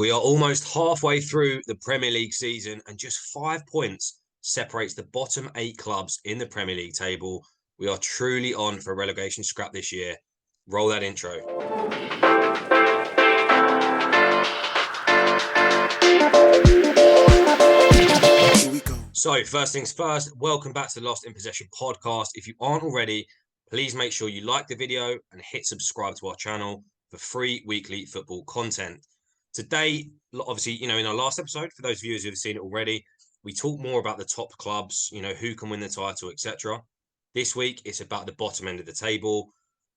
We are almost halfway through the Premier League season, and just 5 points separates the bottom 8 clubs in the Premier League table. We are truly on for a relegation scrap this year. Roll that intro. Here we go. So, first things first, welcome back to the Lost in Possession podcast. If you aren't already, please make sure you like the video and hit subscribe to our channel for free weekly football content. Today, obviously, in our last episode, for those viewers who have seen it already, we talk more about the top clubs, who can win the title, etc. This week, it's about the bottom end of the table.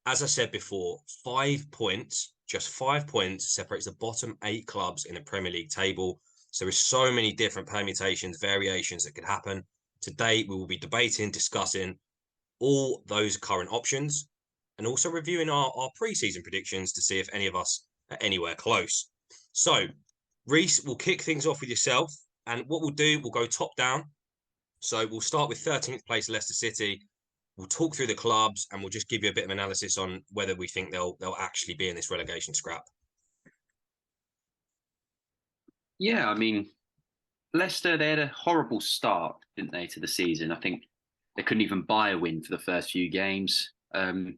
As I said before, 5 points, just 5 points separates the bottom 8 clubs in the Premier League table. So there's so many different permutations, variations that could happen. Today, we will be debating, discussing all those current options and also reviewing our pre-season predictions to see if any of us are anywhere close. So, Reese, we'll kick things off with yourself. And what we'll do, we'll go top down. So we'll start with 13th place Leicester City. We'll talk through the clubs and we'll just give you a bit of analysis on whether we think they'll actually be in this relegation scrap. Yeah, I mean, Leicester, they had a horrible start, didn't they, to the season? I think they couldn't even buy a win for the first few games. It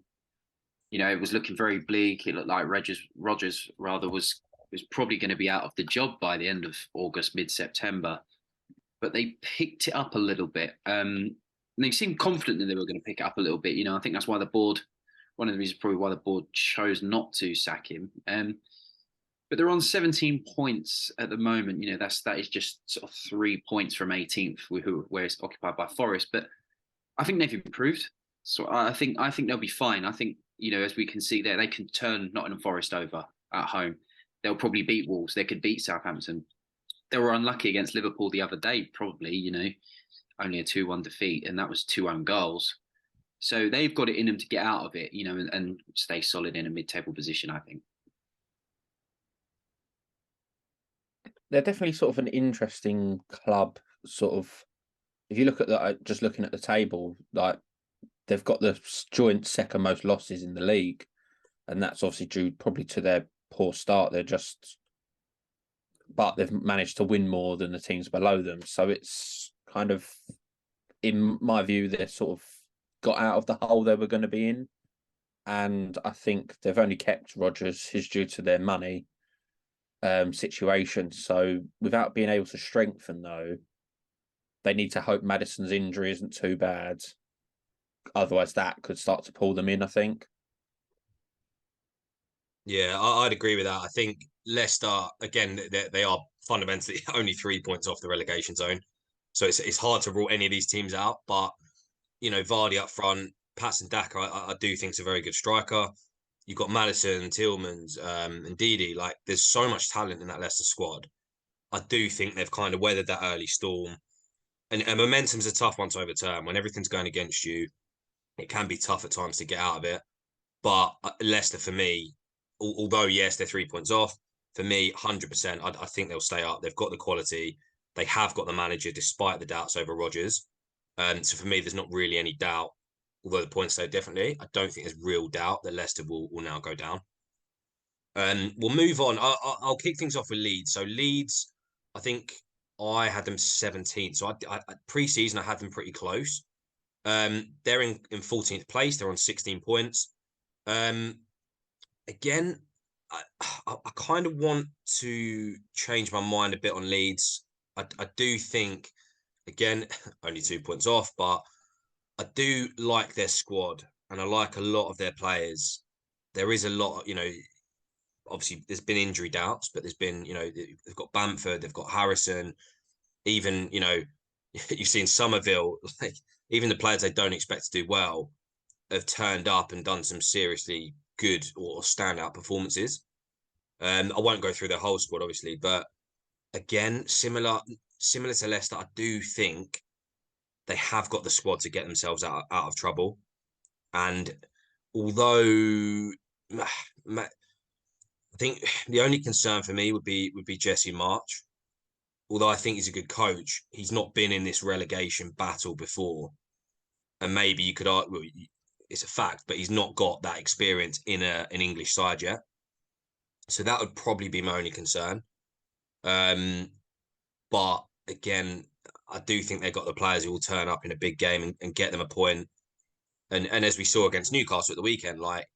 was looking very bleak. It looked like Rodgers rather was probably going to be out of the job by the end of August, mid-September. But they picked it up a little bit. And they seemed confident that they were going to pick it up a little bit. I think that's why one of the reasons probably why the board chose not to sack him. But they're on 17 points at the moment. That is just sort of 3 points from 18th, where it's occupied by Forest. But I think they've improved. So I think they'll be fine. I think, as we can see there, they can turn Nottingham Forest over at home. They'll probably beat Wolves. They could beat Southampton. They were unlucky against Liverpool the other day, probably, only a 2-1 defeat, and that was 2 own goals. So they've got it in them to get out of it, and stay solid in a mid-table position, I think. They're definitely sort of an interesting club. Sort of, if you look at just looking at the table, like they've got the joint second most losses in the league, and that's obviously due probably to their poor start. But they've managed to win more than the teams below them. So it's kind of, in my view, they're sort of got out of the hole they were going to be in, and I think they've only kept Rodgers his due to their money situation. So without being able to strengthen, though, they need to hope Maddison's injury isn't too bad. Otherwise, that could start to pull them in, I think. Yeah, I'd agree with that. I think Leicester, again, they are fundamentally only 3 points off the relegation zone. So it's hard to rule any of these teams out. But, Vardy up front, Patson Daka, I do think is a very good striker. You've got Maddison, Tielemans, and Didi. Like, there's so much talent in that Leicester squad. I do think they've kind of weathered that early storm. And momentum's a tough one to overturn. When everything's going against you, it can be tough at times to get out of it. But Leicester, for me, although, yes, they're 3 points off, for me, 100%, I think they'll stay up. They've got the quality. They have got the manager, despite the doubts over Rodgers. So for me, there's not really any doubt, although the points say differently. I don't think there's real doubt that Leicester will now go down. We'll move on. I'll kick things off with Leeds. So Leeds, I think I had them 17th. So I pre-season, I had them pretty close. They're in 14th place. They're on 16 points. Again, I kind of want to change my mind a bit on Leeds. I do think, again, only 2 points off, but I do like their squad and I like a lot of their players. There is a lot, obviously there's been injury doubts, but there's been, they've got Bamford, they've got Harrison, even, you've seen Somerville, like even the players they don't expect to do well have turned up and done some seriously good or standout performances. I won't go through the whole squad, obviously, but again, similar to Leicester, I do think they have got the squad to get themselves out of trouble. And although I think the only concern for me would be Jesse March. Although I think he's a good coach, he's not been in this relegation battle before. And maybe you could argue, it's a fact, but he's not got that experience in an English side yet. So that would probably be my only concern. But again, I do think they've got the players who will turn up in a big game and get them a point. And as we saw against Newcastle at the weekend, like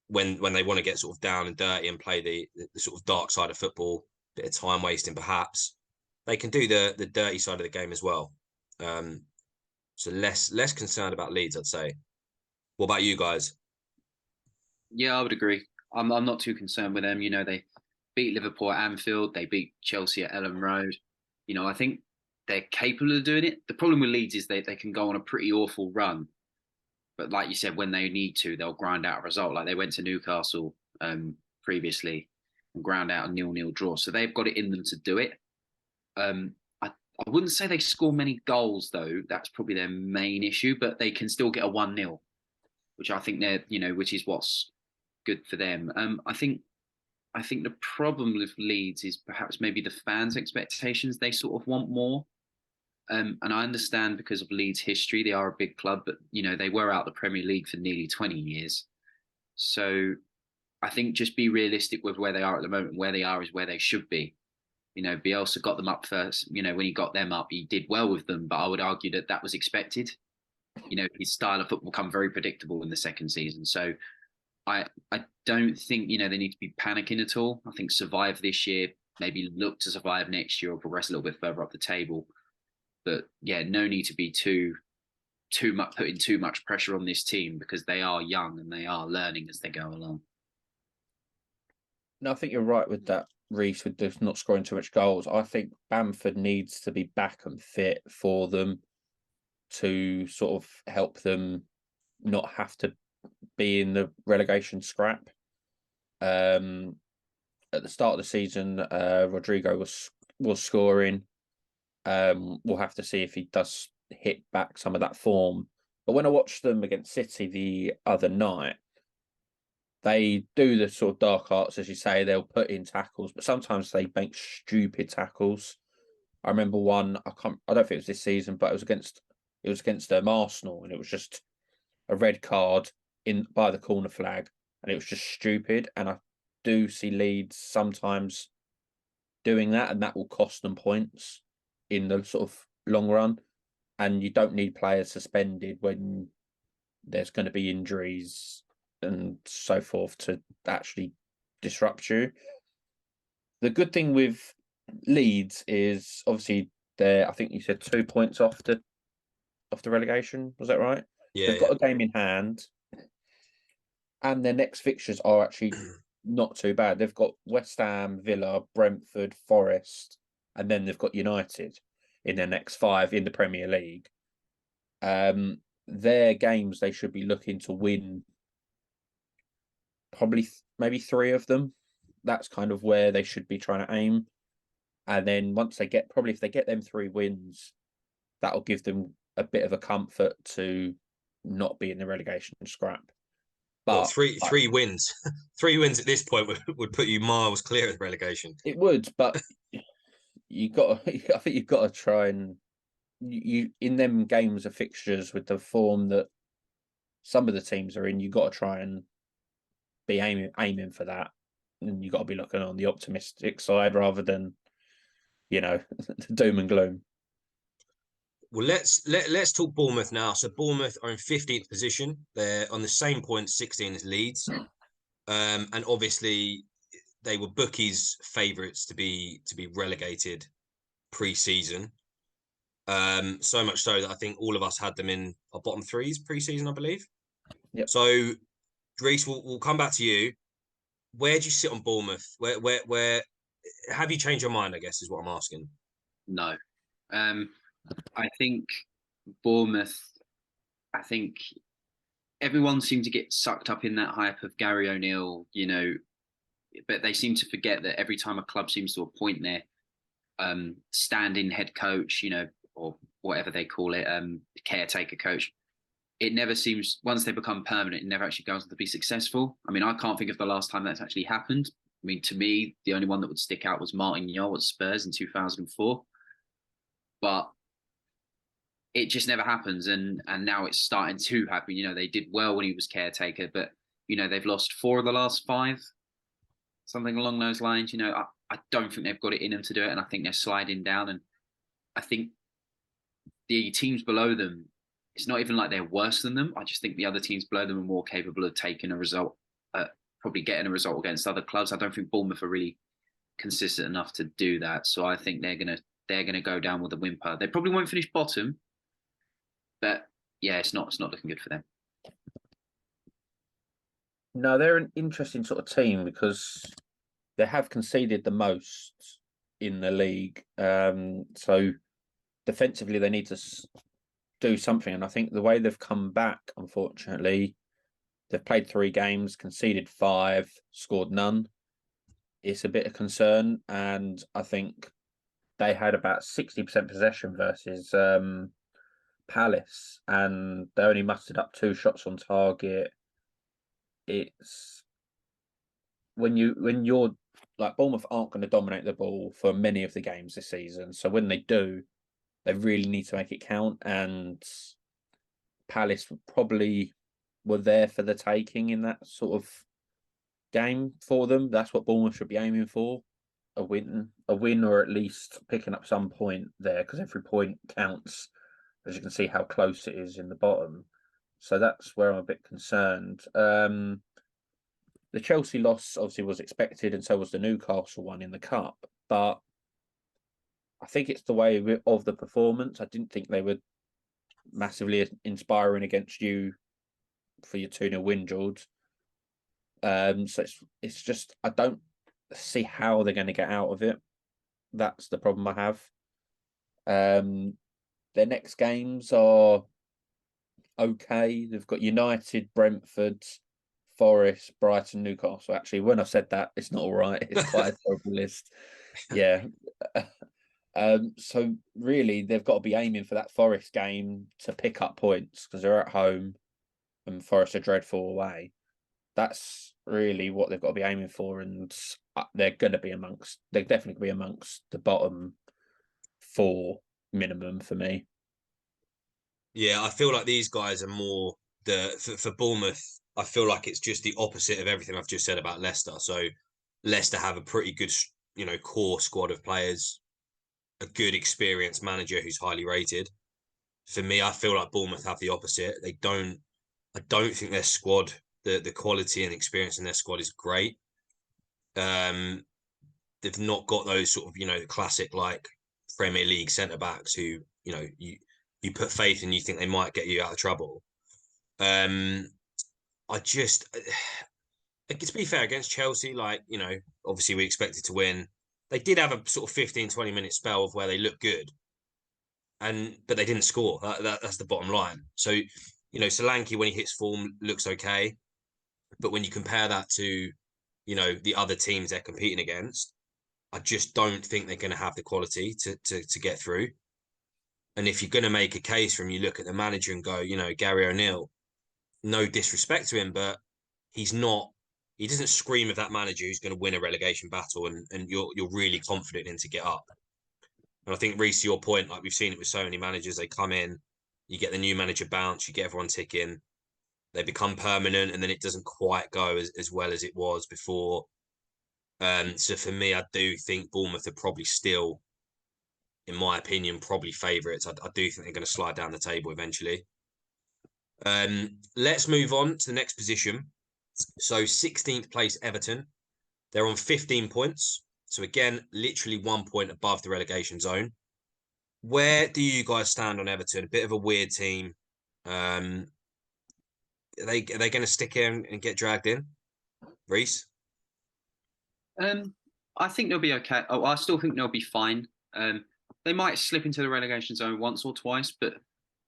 when they want to get sort of down and dirty and play the sort of dark side of football, bit of time wasting perhaps, they can do the dirty side of the game as well. So less concerned about Leeds, I'd say. What about you guys? Yeah, I would agree. I'm not too concerned with them. You know, they beat Liverpool at Anfield, they beat Chelsea at Ellen Road. You know, I think they're capable of doing it. The problem with Leeds is they can go on a pretty awful run, but like you said, when they need to, they'll grind out a result. Like they went to Newcastle previously and ground out a 0-0 draw. So they've got it in them to do it. I wouldn't say they score many goals though. That's probably their main issue, but they can still get a 1-0, which I think which is what's good for them. I think the problem with Leeds is perhaps maybe the fans' expectations. They sort of want more. And I understand because of Leeds' history, they are a big club, but they were out the Premier League for nearly 20 years. So I think just be realistic with where they are at the moment. Where they are is where they should be. Bielsa got them up first. When he got them up, he did well with them, but I would argue that was expected. His style of football become very predictable in the second season. So I don't think they need to be panicking at all. I think survive this year, maybe look to survive next year or progress a little bit further up the table. But yeah, no need to be too much putting too much pressure on this team because they are young and they are learning as they go along. No, I think you're right with that, Reece, with just not scoring too much goals. I think Bamford needs to be back and fit for them to sort of help them not have to be in the relegation scrap. At the start of the season, Rodrigo was scoring. We'll have to see if he does hit back some of that form. But when I watched them against City the other night, they do the sort of dark arts, as you say. They'll put in tackles, but sometimes they make stupid tackles. I remember one. I don't think it was this season, but it was against Arsenal, and it was just a red card by the corner flag, and it was just stupid. And I do see Leeds sometimes doing that, and that will cost them points in the sort of long run. And you don't need players suspended when there's going to be injuries and so forth to actually disrupt you. The good thing with Leeds is obviously I think you said 2 points off the relegation. Was that right? Yeah, They've got a game in hand, and their next fixtures are actually not too bad. They've got West Ham, Villa, Brentford, Forest, and then they've got United in their next 5 in the Premier League. Their games they should be looking to win. Probably maybe 3 of them. That's kind of where they should be trying to aim. And then once they if they get them 3 wins, that'll give them a bit of a comfort to not be in the relegation scrap. But well, three wins, 3 wins at this point would put you miles clear of the relegation. It would, but I think you've got to try and you in them games of fixtures with the form that some of the teams are in. You've got to try and be aiming for that, and you've got to be looking on the optimistic side rather than the doom and gloom. Well, let's talk Bournemouth now. So Bournemouth are in 15th position. They're on the same point, 16 as Leeds, and obviously they were bookies' favourites to be relegated pre-season. So much so that I think all of us had them in our bottom 3s pre-season, I believe. Yep. So, Reece, we'll come back to you. Where do you sit on Bournemouth? Where have you changed your mind? I guess is what I'm asking. No, I think Bournemouth. I think everyone seemed to get sucked up in that hype of Gary O'Neill, but they seem to forget that every time a club seems to appoint their stand-in head coach, or whatever they call it, caretaker coach, it never seems, once they become permanent, it never actually goes on to be successful. I mean, I can't think of the last time that's actually happened. I mean, to me, the only one that would stick out was Martin Jol at Spurs in 2004. But it just never happens. And now it's starting to happen. They did well when he was caretaker, but, they've lost 4 of the last 5, something along those lines. I don't think they've got it in them to do it, and I think they're sliding down. And I think the teams below them, it's not even like they're worse than them. I just think the other teams below them are more capable of taking a result, probably getting a result against other clubs. I don't think Bournemouth are really consistent enough to do that. So I think they're gonna go down with a whimper. They probably won't finish bottom, but yeah, it's not looking good for them. No, they're an interesting sort of team because they have conceded the most in the league. So defensively, they need to do something. And I think the way they've come back, unfortunately, they've played 3 games, conceded 5, scored none. It's a bit of concern. And I think they had about 60% possession versus Palace, and they only mustered up 2 shots on target. It's when you're like Bournemouth aren't going to dominate the ball for many of the games this season. So when they do, they really need to make it count. And Palace probably were there for the taking in that sort of game for them. That's what Bournemouth should be aiming for. A win, or at least picking up some point there, because every point counts, as you can see how close it is in the bottom. So that's where I'm a bit concerned. The Chelsea loss obviously was expected, and so was the Newcastle one in the cup. But I think it's the way of the performance. I didn't think they were massively inspiring against you for your 2-0 win, George. So it's just I don't see how they're going to get out of it. That's the problem I have. Their next games are okay. They've got United, Brentford, Forest, Brighton, Newcastle. Actually, when I said that, it's not all right. It's quite a terrible list. Yeah. So really, they've got to be aiming for that Forest game to pick up points because they're at home and Forest are dreadful away. That's really what they've got to be aiming for, and they're definitely going to be amongst the bottom 4 minimum for me. Yeah, I feel like these guys are more for Bournemouth. I feel like it's just the opposite of everything I've just said about Leicester. So Leicester have a pretty good, core squad of players, a good experienced manager who's highly rated. For me, I feel like Bournemouth have the opposite. They don't. I don't think their squad, the quality and experience in their squad is great. They've not got those sort of classic like Premier League centre backs who you put faith in, you think they might get you out of trouble. I just, to be fair, against Chelsea, obviously we expected to win. They did have a sort of 15-20 minute spell of where they looked good, but they didn't score. That's the bottom line. So, Solanke, when he hits form, looks okay. But when you compare that to, the other teams they're competing against, I just don't think they're going to have the quality to get through. And if you're going to make a case for him, you look at the manager and go, Gary O'Neill, no disrespect to him, but he doesn't scream of that manager who's going to win a relegation battle and you're really confident in to get up. And I think, Reece, to your point, like we've seen it with so many managers, they come in, you get the new manager bounce, you get everyone ticking, they become permanent, and then it doesn't quite go as well as it was before. So for me, I do think Bournemouth are probably still, in my opinion, probably favourites. I do think they're going to slide down the table eventually. Let's move on to the next position. So 16th place Everton. They're on 15 points. So again, literally 1 point above the relegation zone. Where do you guys stand on Everton? A bit of a weird team. Are they going to stick in and get dragged in? Reece? I think they'll be okay. Oh, I still think they'll be fine. They might slip into the relegation zone once or twice, but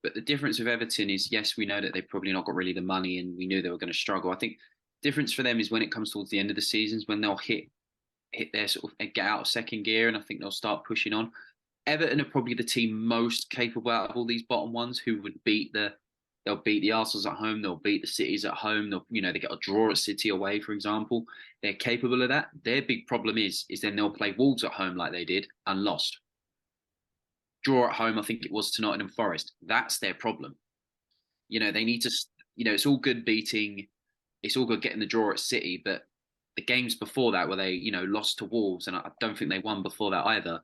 the difference with Everton is, yes, we know that they've probably not got really the money, and we knew they were going to struggle. I think difference for them is when it comes towards the end of the seasons, when they'll hit their sort of get out of second gear, and I think they'll start pushing on. Everton are probably the team most capable out of all these bottom ones who would they'll beat the Arsenals at home, they'll beat the Cities at home, they get a draw at City away, for example. They're capable of that. Their big problem is then they'll play Wolves at home like they did and lost. Draw at home, I think it was to Nottingham Forest. That's their problem. They need to, it's all good getting the draw at City, but the games before that where they, lost to Wolves, and I don't think they won before that either.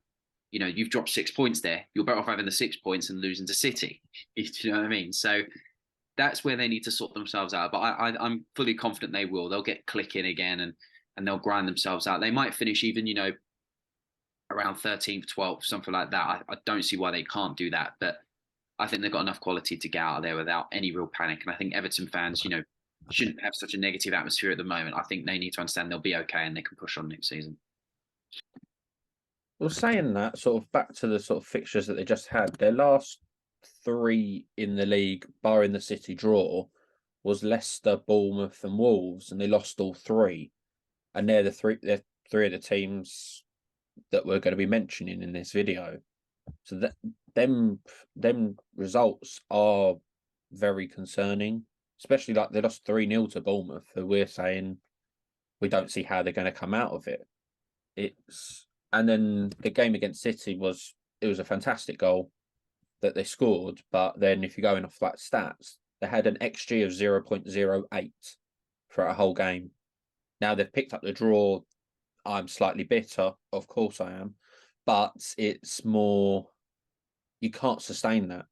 You've dropped 6 points there. You're better off having the 6 points and losing to City. Do you know what I mean? So that's where they need to sort themselves out. But I'm fully confident they will. They'll get clicking again, and they'll grind themselves out. They might finish even, around 13th, 12th, something like that. I don't see why they can't do that. But I think they've got enough quality to get out of there without any real panic. And I think Everton fans, shouldn't have such a negative atmosphere at the moment. I think they need to understand they'll be okay and they can push on next season. Well, saying that, sort of back to the sort of fixtures that they just had, their last 3 in the league, barring the City draw, was Leicester, Bournemouth, and Wolves, and they lost all 3. And they're they're 3 of the teams that we're going to be mentioning in this video. So that them results are very concerning, especially like they lost 3-0 to Bournemouth, who we're saying we don't see how they're going to come out of it. And then the game against City was a fantastic goal that they scored, but then if you're going off like stats, they had an XG of 0.08 for a whole game. Now they've picked up the draw. I'm slightly bitter, of course I am, but it's more, you can't sustain that.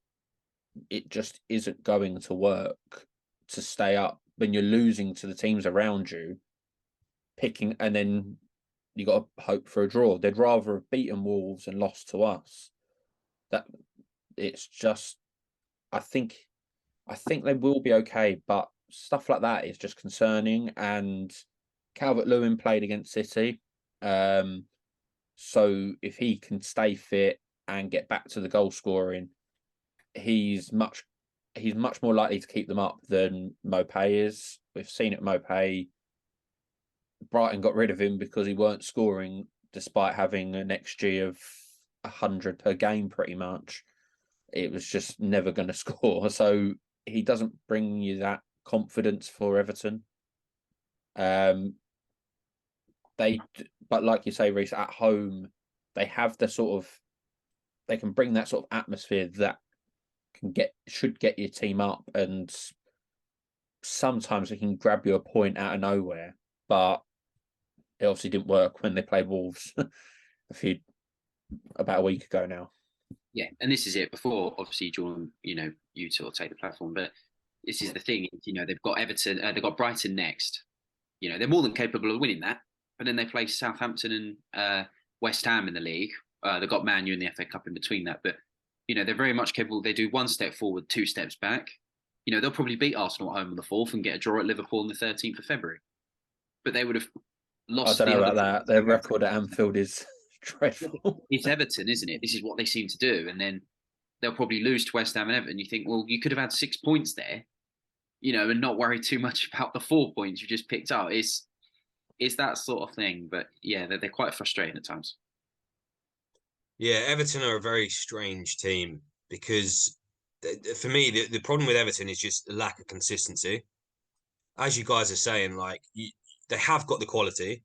It just isn't going to work to stay up when you're losing to the teams around you, and then you got to hope for a draw. They'd rather have beaten Wolves and lost to us. That it's just, I think they will be okay, but stuff like that is just concerning. And Calvert-Lewin played against City, so if he can stay fit and get back to the goal scoring, he's much more likely to keep them up than Maupay is. We've seen it. Maupay, Brighton got rid of him because he weren't scoring, despite having an XG of 100 per game, pretty much. It was just never going to score. So he doesn't bring you that confidence for Everton. But like you say, Reece, at home, they have they can bring that sort of atmosphere that should get your team up, and sometimes they can grab you a point out of nowhere. But it obviously didn't work when they played Wolves about a week ago now. Yeah, and this is it. Before, obviously, Jordan, you sort of take the platform, but this is the thing. They've got Everton, they've got Brighton next. They're more than capable of winning that. But then they play Southampton and West Ham in the league. They've got Man U in the FA Cup in between that. But, they're very much capable. They do 1 step forward, 2 steps back. They'll probably beat Arsenal at home on the 4th and get a draw at Liverpool on the 13th of February. But they would have lost. I don't know about that. Their record at Anfield is dreadful. It's Everton, isn't it? This is what they seem to do. And then they'll probably lose to West Ham and Everton. You think, well, you could have had 6 points there, and not worry too much about the 4 points you just picked up. It's that sort of thing. But yeah, they're quite frustrating at times. Yeah, Everton are a very strange team because for me, the problem with Everton is just the lack of consistency. As you guys are saying, they have got the quality.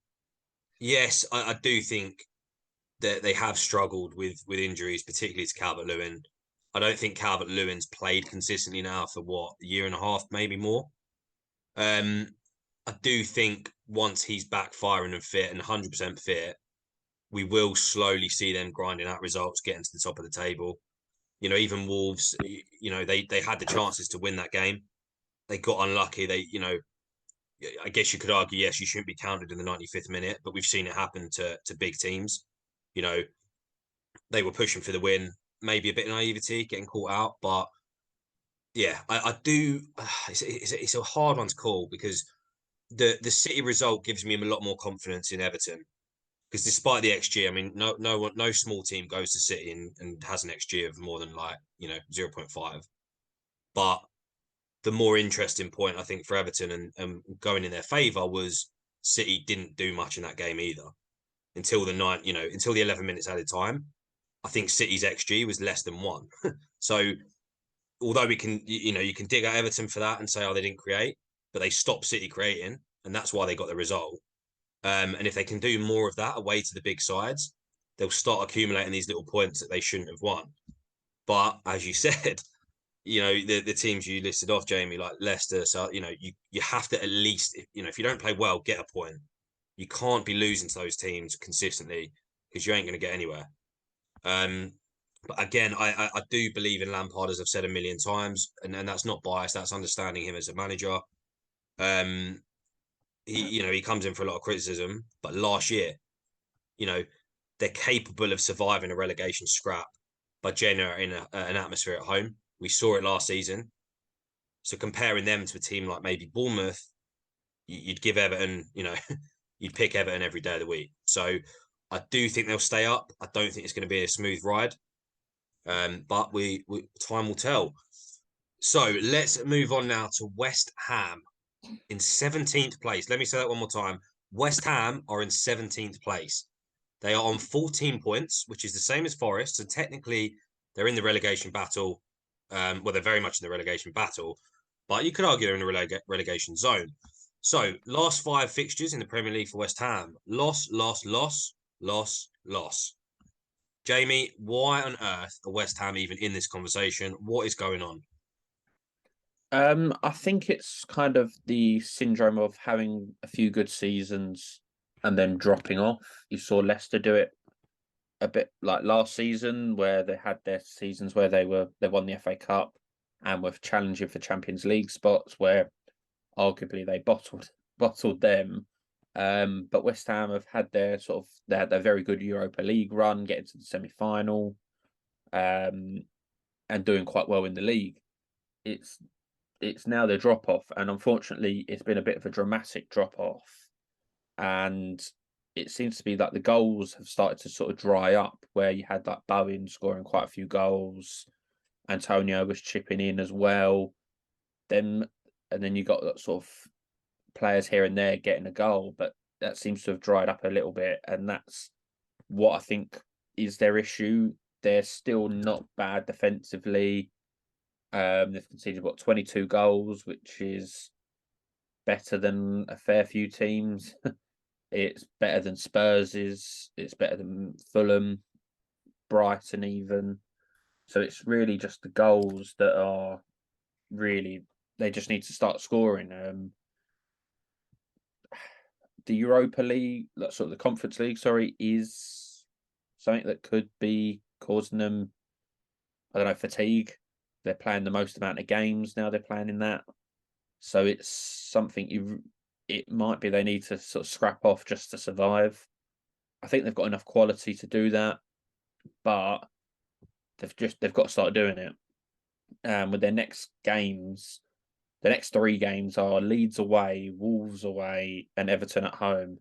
Yes, I do think that they have struggled with injuries, particularly to Calvert-Lewin. I don't think Calvert-Lewin's played consistently now for a year and a half, maybe more. I do think once he's back firing and fit and 100% fit, we will slowly see them grinding out results, getting to the top of the table. Even Wolves, they had the chances to win that game. They got unlucky. I guess you could argue, yes, you shouldn't be counted in the 95th minute, but we've seen it happen to big teams. They were pushing for the win, maybe a bit of naivety, getting caught out. But yeah, I do. It's a hard one to call because the City result gives me a lot more confidence in Everton. Because despite the XG, I mean, no small team goes to City and has an XG of more than 0.5. But the more interesting point I think for Everton and going in their favour was City didn't do much in that game either until until the 11 minutes added time. I think City's XG was less than 1. So although you can dig at Everton for that and say, oh, they didn't create, but they stopped City creating, and that's why they got the result. And if they can do more of that away to the big sides, they'll start accumulating these little points that they shouldn't have won. But as you said, the teams you listed off, Jamie, like Leicester, so you have to at least, if you don't play well, get a point. You can't be losing to those teams consistently because you ain't going to get anywhere. But again, I do believe in Lampard, as I've said a million times, and that's not biased. That's understanding him as a manager. He comes in for a lot of criticism, but last year, you know, they're capable of surviving a relegation scrap by generating an atmosphere at home. We saw it last season. So comparing them to a team like maybe Bournemouth, you'd give Everton, you'd pick Everton every day of the week. So I do think they'll stay up. I don't think it's going to be a smooth ride, but we time will tell. So let's move on now to West Ham in 17th place. Let me say that one more time. West Ham are in 17th place. They are on 14 points, which is the same as Forest. So technically, they're in the relegation battle. Well, they're very much in the relegation battle, but you could argue they're in the relegation zone. So, last 5 fixtures in the Premier League for West Ham: loss, loss, loss, loss, loss. Jamie, why on earth are West Ham even in this conversation? What is going on? I think it's kind of the syndrome of having a few good seasons and then dropping off. You saw Leicester do it a bit like last season, where they had their seasons where they won the FA Cup and were challenging for Champions League spots, where arguably they bottled them. But West Ham have had they had their very good Europa League run, getting to the semi-final, and doing quite well in the league. It's now the drop off, and unfortunately, it's been a bit of a dramatic drop off, and it seems to be that the goals have started to sort of dry up. Where you had like Bowen scoring quite a few goals, Antonio was chipping in as well. Then and then you got that sort of players here and there getting a goal, but that seems to have dried up a little bit, and that's what I think is their issue. They're still not bad defensively. They've conceded 22 goals, which is better than a fair few teams. It's better than Spurs's. It's better than Fulham, Brighton, even. So it's really just the goals that are really, they just need to start scoring. The Europa League, sort of the Conference League, sorry, is something that could be causing them, I don't know, fatigue. They're playing the most amount of games now. They're playing in that, so it's something it might be they need to sort of scrap off just to survive. I think they've got enough quality to do that, but they've got to start doing it. With their next games, the next 3 games are Leeds away, Wolves away, and Everton at home.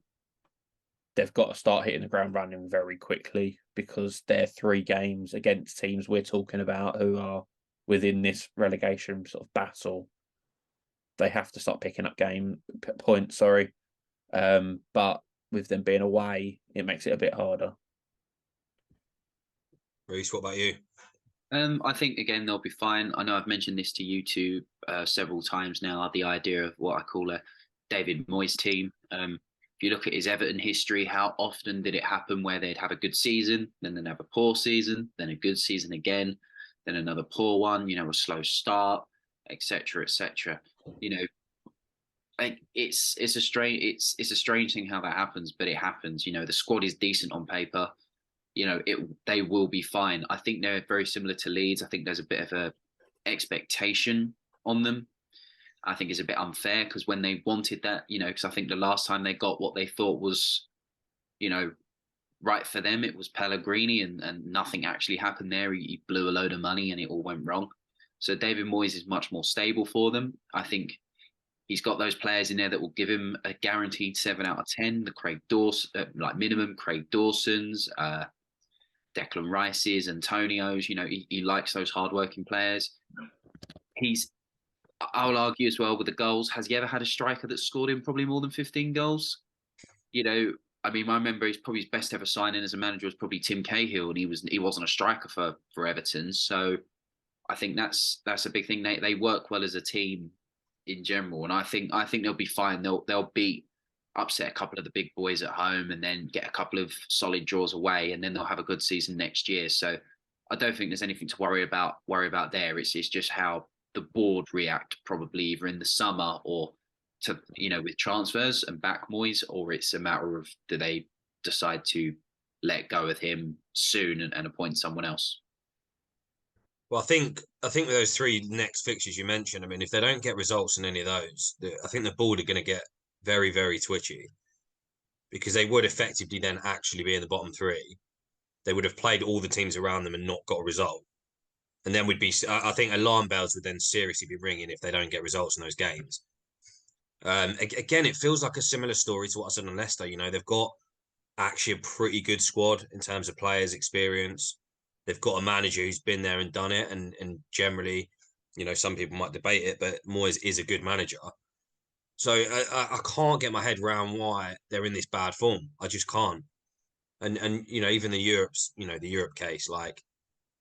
They've got to start hitting the ground running very quickly, because they're 3 games against teams we're talking about who are within this relegation sort of battle. They have to start picking up points. But with them being away, it makes it a bit harder. Reece, what about you? I think again they'll be fine. I know I've mentioned this to you two several times now. The idea of what I call a David Moyes team. If you look at his Everton history, how often did it happen where they'd have a good season, then they'd have a poor season, then a good season again, then another poor one? A slow start, etc., etc. It's a strange thing how that happens, but it happens. The squad is decent on paper. They will be fine. I think they're very similar to Leeds. I think there's a bit of a expectation on them. I think it's a bit unfair, because when they wanted that, because I think the last time they got what they thought was, right for them, it was Pellegrini, and nothing actually happened there. He blew a load of money and it all went wrong. So David Moyes is much more stable for them. I think he's got those players in there that will give him a guaranteed 7 out of 10. The Craig Dawson, like minimum Craig Dawsons, Declan Rice's, Antonio's. He likes those hardworking players. I will argue as well with the goals. Has he ever had a striker that scored him probably more than 15 goals? I remember probably his best ever signing as a manager was probably Tim Cahill, and he wasn't a striker for Everton. So I think that's a big thing. They work well as a team in general, and I think they'll be fine. They'll upset a couple of the big boys at home, and then get a couple of solid draws away, and then they'll have a good season next year. So I don't think there's anything to worry about there. It's just how the board react, probably either in the summer or to with transfers and back Moyes, or it's a matter of do they decide to let go of him soon and appoint someone else? Well, I think with those three next fixtures you mentioned, I mean, if they don't get results in any of those, I think the board are going to get very, very twitchy because they would effectively then actually be in the bottom three. They would have played all the teams around them and not got a result. And then we'd be, I think alarm bells would then seriously be ringing if they don't get results in those games. Again, it feels like a similar story to what I said on Leicester. They've got actually a pretty good squad in terms of players' experience. They've got a manager who's been there and done it, and generally, some people might debate it, but Moyes is a good manager. So I can't get my head around why they're in this bad form. I just can't. And even the Europe case, like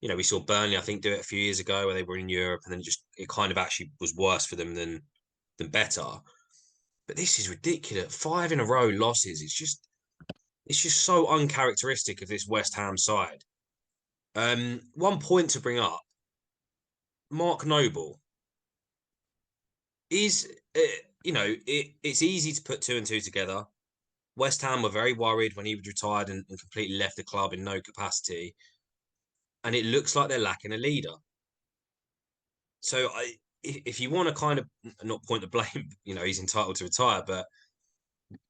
we saw Burnley, I think, do it a few years ago where they were in Europe, and then it kind of actually was worse for them than better. But this is ridiculous. 5 in a row losses. It's just so uncharacteristic of this West Ham side. One point to bring up: Mark Noble is, it's easy to put two and two together. West Ham were very worried when he retired and completely left the club in no capacity, and it looks like they're lacking a leader. So if you want to kind of not point the blame, he's entitled to retire, but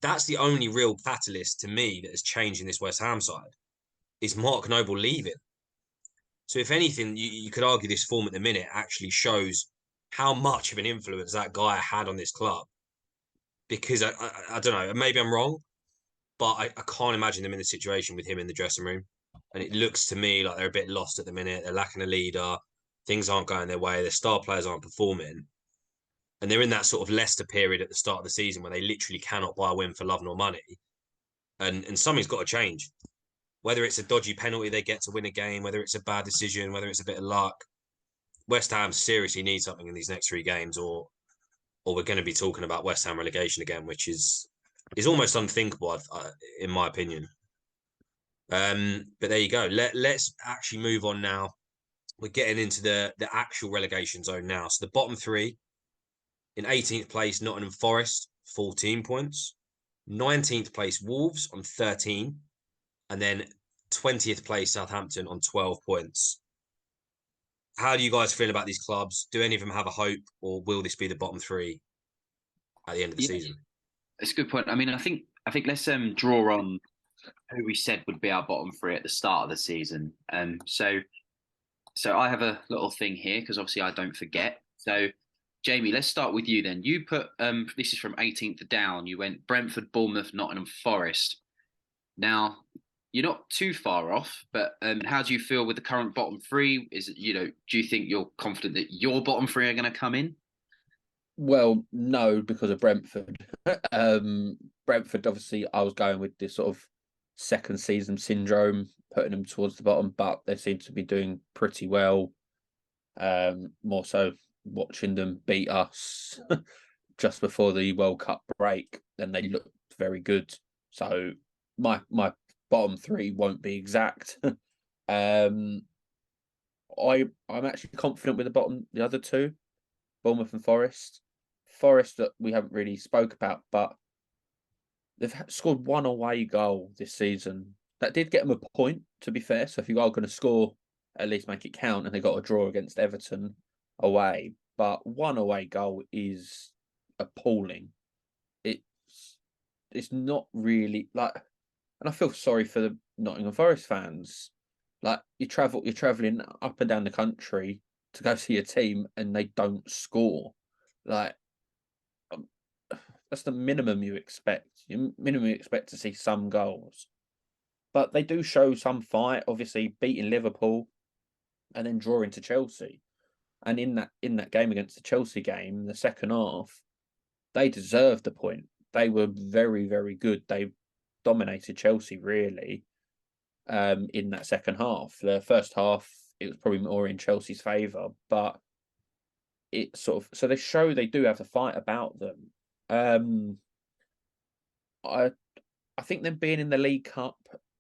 that's the only real catalyst to me that has changed in this West Ham side is Mark Noble leaving. So if anything, you could argue this form at the minute actually shows how much of an influence that guy had on this club. Because I don't know, maybe I'm wrong, but I can't imagine them in the situation with him in the dressing room. And it looks to me like they're a bit lost at the minute. They're lacking a leader. Things aren't going their way. Their star players aren't performing. And they're in that sort of Leicester period at the start of the season where they literally cannot buy a win for love nor money. And something's got to change. Whether it's a dodgy penalty they get to win a game, whether it's a bad decision, whether it's a bit of luck, West Ham seriously need something in these next 3 games, or we're going to be talking about West Ham relegation again, which is almost unthinkable, in my opinion. But there you go. Let's actually move on now. We're getting into the actual relegation zone now. So the bottom three: in 18th place, Nottingham Forest, 14 points. 19th place, Wolves on 13. And then 20th place, Southampton on 12 points. How do you guys feel about these clubs? Do any of them have a hope, or will this be the bottom three at the end of the season? It's a good point. I mean, I think let's draw on who we said would be our bottom three at the start of the season. So I have a little thing here because obviously I don't forget. So Jamie, let's start with you then. You put this is from 18th down. You went Brentford, Bournemouth, Nottingham Forest. Now you're not too far off, but how do you feel with the current bottom three? Is it, do you think you're confident that your bottom three are going to come in? Well, no, because of Brentford. Brentford, obviously, I was going with this sort of second season syndrome, putting them towards the bottom, but they seem to be doing pretty well. More so watching them beat us just before the World Cup break, then they looked very good. So my bottom three won't be exact. I'm actually confident with the other two, Bournemouth and Forest. Forest that we haven't really spoke about, but they've scored one away goal this season. That did get them a point, to be fair. So if you are going to score, at least make it count. And they got a draw against Everton away. But one away goal is appalling. It's not really like, and I feel sorry for the Nottingham Forest fans. Like you're traveling up and down the country to go see a team, and they don't score. Like that's the minimum you expect. You minimum you expect to see some goals, but they do show some fight. Obviously, beating Liverpool and then drawing to Chelsea, and in that game against the Chelsea game, the second half, they deserved the point. They were very, very good. They dominated Chelsea really in that second half. The first half, it was probably more in Chelsea's favour, but it sort of so they show they do have the fight about them. I think them being in the League Cup,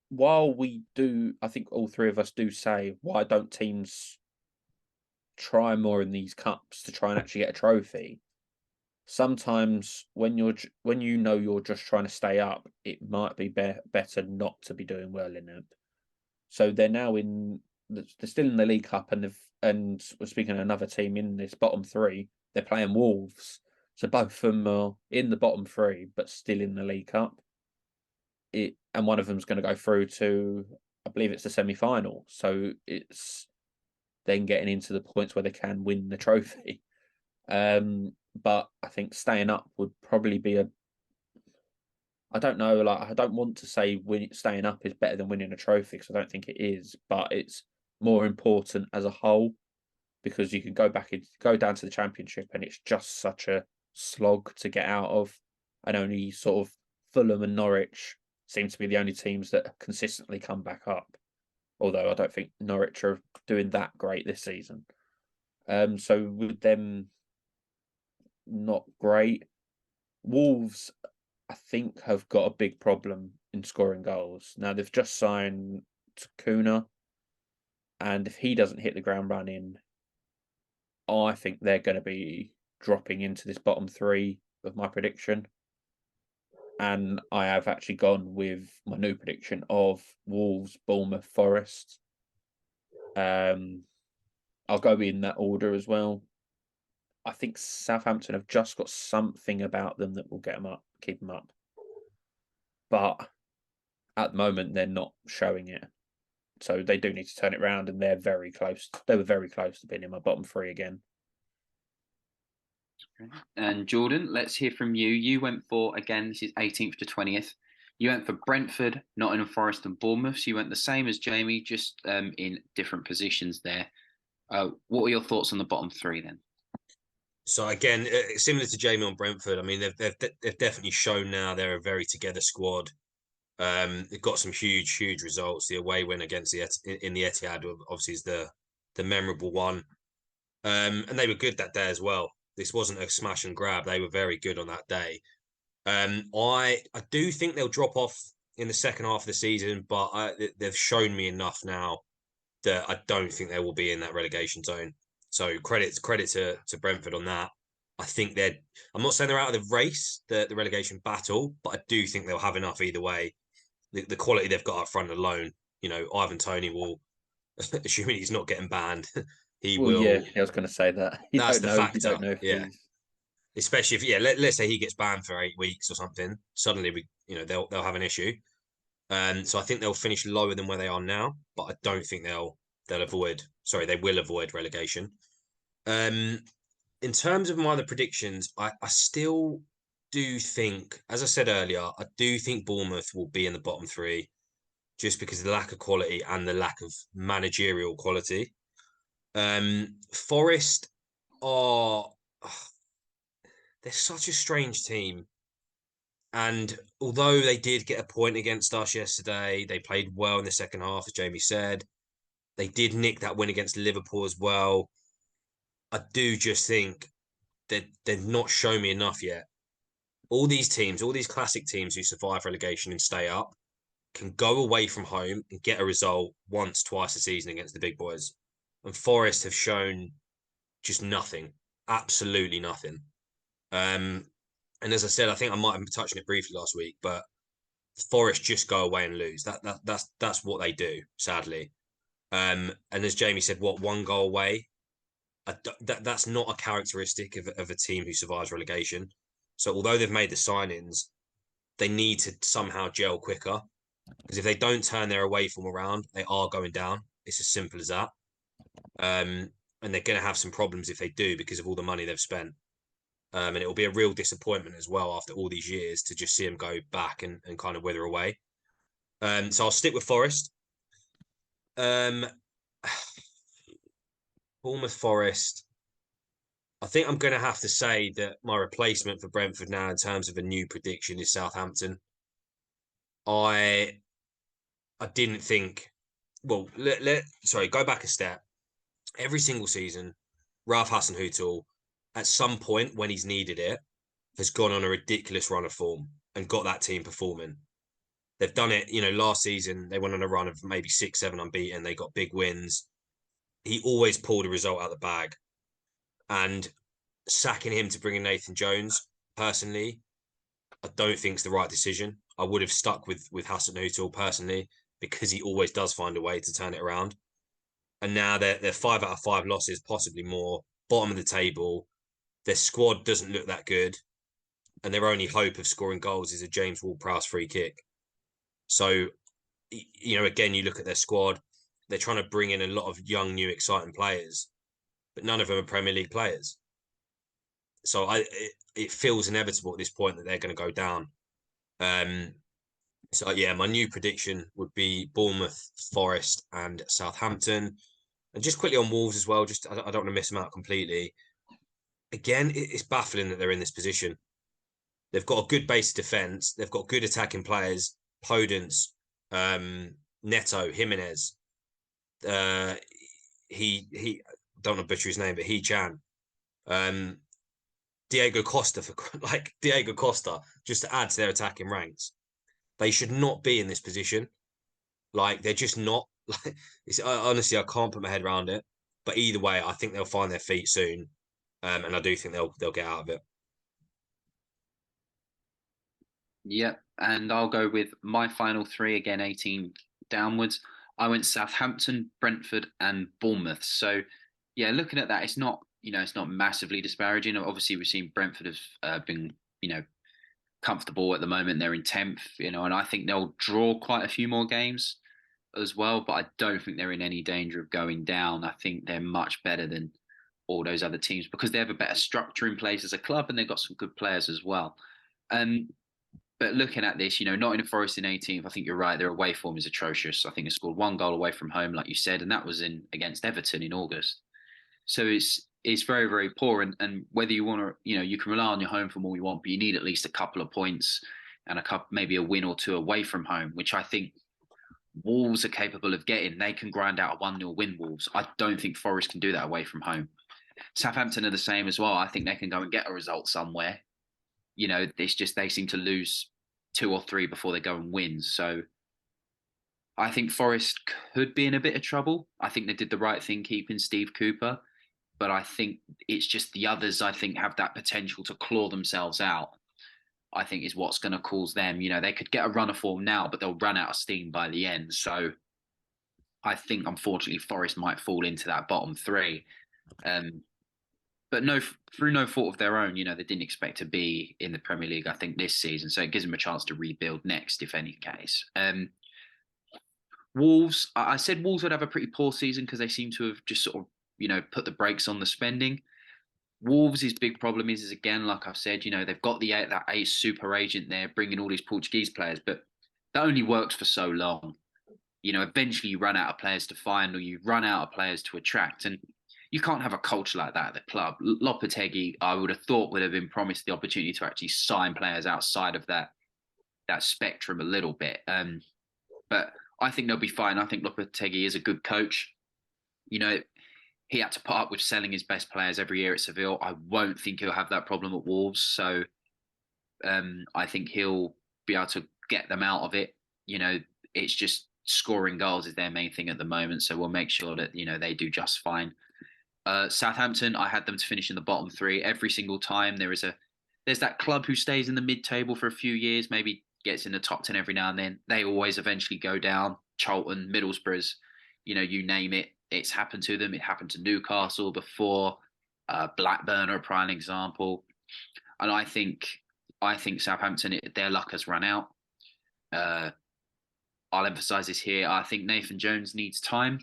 while we do, I think all three of us do say, why don't teams try more in these cups to try and actually get a trophy? sometimes when you know you're just trying to stay up, it might be, better not to be doing well in it. So they're now they're still in the League Cup, and we're speaking of another team in this bottom three. They're playing Wolves, so both of them are in the bottom three, but still in the League Cup. And one of them's going to go through to, I believe it's the semi-final. So it's then getting into the points where they can win the trophy. But I think staying up would probably be I don't know, like I don't want to say staying up is better than winning a trophy, because I don't think it is, but it's more important as a whole, because you can go down to the Championship and it's just such a slog to get out of, and only sort of Fulham and Norwich seem to be the only teams that consistently come back up. Although I don't think Norwich are doing that great this season. So with them not great, Wolves, I think, have got a big problem in scoring goals. Now they've just signed Kuna, and if he doesn't hit the ground running, I think they're going to be dropping into this bottom three of my prediction. And I have actually gone with my new prediction of Wolves, Bournemouth, Forest. I'll go in that order as well. I think Southampton have just got something about them that will get them up, keep them up. But at the moment, they're not showing it. So they do need to turn it around, and they're very close. They were very close to being in my bottom three again. And Jordan, let's hear from you. You went for, again, this is 18th to 20th. You went for Brentford, Nottingham Forest, and Bournemouth. So you went the same as Jamie, just in different positions there. What are your thoughts on the bottom three then? So again, similar to Jamie on Brentford, I mean they've definitely shown now they're a very together squad. They've got some huge results. The away win against in the Etihad obviously is the memorable one, and they were good that day as well. This wasn't a smash and grab. They were very good on that day. I do think they'll drop off in the second half of the season, but they've shown me enough now that I don't think they will be in that relegation zone. So credit to Brentford on that. I think I'm not saying they're out of the race, the relegation battle, but I do think they'll have enough either way. The quality they've got up front alone, Ivan Toney will, assuming he's not getting banned, he Well, will. yeah, I was going to say that. That's the You factor. don't know if Yeah. he's. Especially if let's say he gets banned for 8 weeks or something. Suddenly they'll have an issue. So I think they'll finish lower than where they are now, but I don't think they will avoid relegation. In terms of my other predictions, I still do think, as I said earlier, I do think Bournemouth will be in the bottom three, just because of the lack of quality and the lack of managerial quality. Forest are they're such a strange team. And although they did get a point against us yesterday, they played well in the second half, as Jamie said. They did nick that win against Liverpool as well. I do just think that they've not shown me enough yet. All these teams, all these classic teams who survive relegation and stay up, can go away from home and get a result once, twice a season against the big boys. And Forest have shown just nothing, absolutely nothing. And as I said, I think I might have touched on it briefly last week, but Forest just go away and lose. That's what they do, sadly. And as Jamie said, what, one goal away? That's not a characteristic of a team who survives relegation. So although they've made the signings, they need to somehow gel quicker, because if they don't turn their away form around, they are going down. It's as simple as that. And they're going to have some problems if they do, because of all the money they've spent. And it will be a real disappointment as well after all these years to just see them go back and kind of wither away. So I'll stick with Forest. Bournemouth Forest. I think I'm going to have to say that my replacement for Brentford now, in terms of a new prediction, is Southampton. I didn't think. Well, go back a step. Every single season, Ralph Hasenhüttl, at some point when he's needed it, has gone on a ridiculous run of form and got that team performing. They've done it, last season they went on a run of maybe 6-7 unbeaten. They got big wins. He always pulled a result out of the bag. And sacking him to bring in Nathan Jones, personally, I don't think it's the right decision. I would have stuck with Hassan Hutel personally because he always does find a way to turn it around. And now they're 5 out of 5 losses, possibly more, bottom of the table. Their squad doesn't look that good, and their only hope of scoring goals is a James Ward-Prowse free kick. So, again, you look at their squad; they're trying to bring in a lot of young, new, exciting players, but none of them are Premier League players. So it feels inevitable at this point that they're going to go down. So yeah, my new prediction would be Bournemouth, Forest, and Southampton. And just quickly on Wolves as well. Just I don't want to miss them out completely. Again, it's baffling that they're in this position. They've got a good base defense. They've got good attacking players. Podence, Neto, Jimenez. Uh, he don't want to butcher his name, but Chan. Diego Costa Diego Costa just to add to their attacking ranks. They should not be in this position. Like they're just not. Like honestly, I can't put my head around it. But either way, I think they'll find their feet soon, and I do think they'll get out of it. Yep, and I'll go with my final three again, 18 downwards. I went Southampton, Brentford, and Bournemouth. So, yeah, looking at that, it's not massively disparaging. Obviously, we've seen Brentford have been, comfortable at the moment. They're in 10th, and I think they'll draw quite a few more games as well. But I don't think they're in any danger of going down. I think they're much better than all those other teams because they have a better structure in place as a club and they've got some good players as well. But looking at this, Nottingham Forest in 18th, I think you're right. Their away form is atrocious. I think they scored 1 goal away from home, like you said, and that was in against Everton in August. So it's very, very poor. And whether you want to, you can rely on your home form all you want, but you need at least a couple of points and maybe a win or two away from home, which I think Wolves are capable of getting. They can grind out a 1-0 win, Wolves. I don't think Forest can do that away from home. Southampton are the same as well. I think they can go and get a result somewhere. It's just they seem to lose 2 or 3 before they go and win. So I think Forest could be in a bit of trouble. I think they did the right thing keeping Steve Cooper, but I think it's just the others I think have that potential to claw themselves out. I think is what's going to cause them. They could get a run of form now, but they'll run out of steam by the end. So I think unfortunately Forest might fall into that bottom 3. But through no fault of their own, they didn't expect to be in the Premier League, I think, this season. So it gives them a chance to rebuild next, if any case. Wolves, I said Wolves would have a pretty poor season because they seem to have just sort of, put the brakes on the spending. Wolves' big problem is again, like I've said, they've got that ace super agent there bringing all these Portuguese players, but that only works for so long. Eventually you run out of players to find or you run out of players to attract. And you can't have a culture like that at the club. Lopetegui, I would have thought, would have been promised the opportunity to actually sign players outside of that spectrum a little bit. But I think they'll be fine. I think Lopetegui is a good coach. He had to put up with selling his best players every year at Seville. I won't think he'll have that problem at Wolves. So I think he'll be able to get them out of it. It's just scoring goals is their main thing at the moment. So we'll make sure that, they do just fine. Southampton, I had them to finish in the bottom 3 every single time. There's that club who stays in the mid-table for a few years, maybe gets in the top 10 every now and then. They always eventually go down. Charlton, Middlesbrough's, you name it. It's happened to them. It happened to Newcastle before. Blackburn are a prime example. And I think Southampton, their luck has run out. I'll emphasise this here. I think Nathan Jones needs time.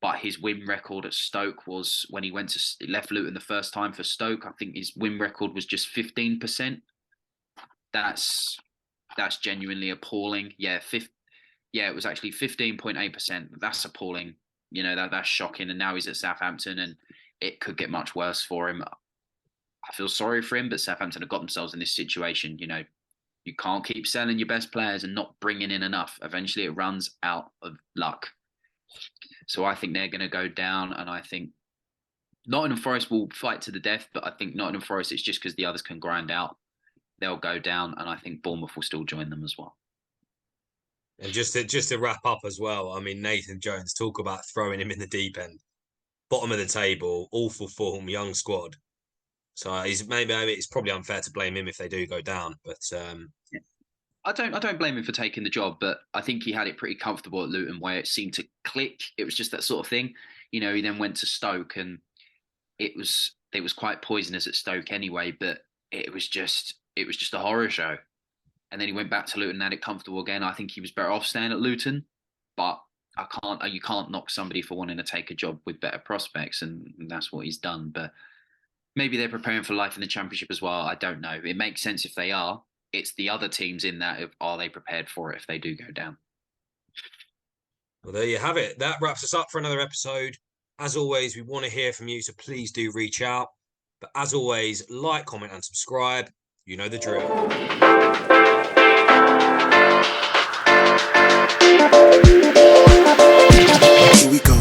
But his win record at Stoke was when he left Luton the first time for Stoke. I think his win record was just 15%. That's genuinely appalling. Yeah, it was actually 15.8%. That's appalling. That's shocking. And now he's at Southampton, and it could get much worse for him. I feel sorry for him, but Southampton have got themselves in this situation. You can't keep selling your best players and not bringing in enough. Eventually, it runs out of luck. So I think they're going to go down, and I think Nottingham Forest will fight to the death, but I think Nottingham Forest, it's just because the others can grind out. They'll go down, and I think Bournemouth will still join them as well. And just to wrap up as well, I mean, Nathan Jones, talk about throwing him in the deep end. Bottom of the table, awful form, young squad. So maybe it's probably unfair to blame him if they do go down. But I don't blame him for taking the job, but I think he had it pretty comfortable at Luton where it seemed to click. It was just that sort of thing. He then went to Stoke and it was quite poisonous at Stoke anyway, but it was just a horror show. And then he went back to Luton and had it comfortable again. I think he was better off staying at Luton, but you can't knock somebody for wanting to take a job with better prospects, and that's what he's done. But maybe they're preparing for life in the Championship as well. I don't know. It makes sense if they are. It's the other teams in that are they prepared for it if they do go down? Well, there you have it. That wraps us up for another episode. As always, we want to hear from you, so please do reach out. But as always, like, comment, and subscribe. You know the drill. Here we go.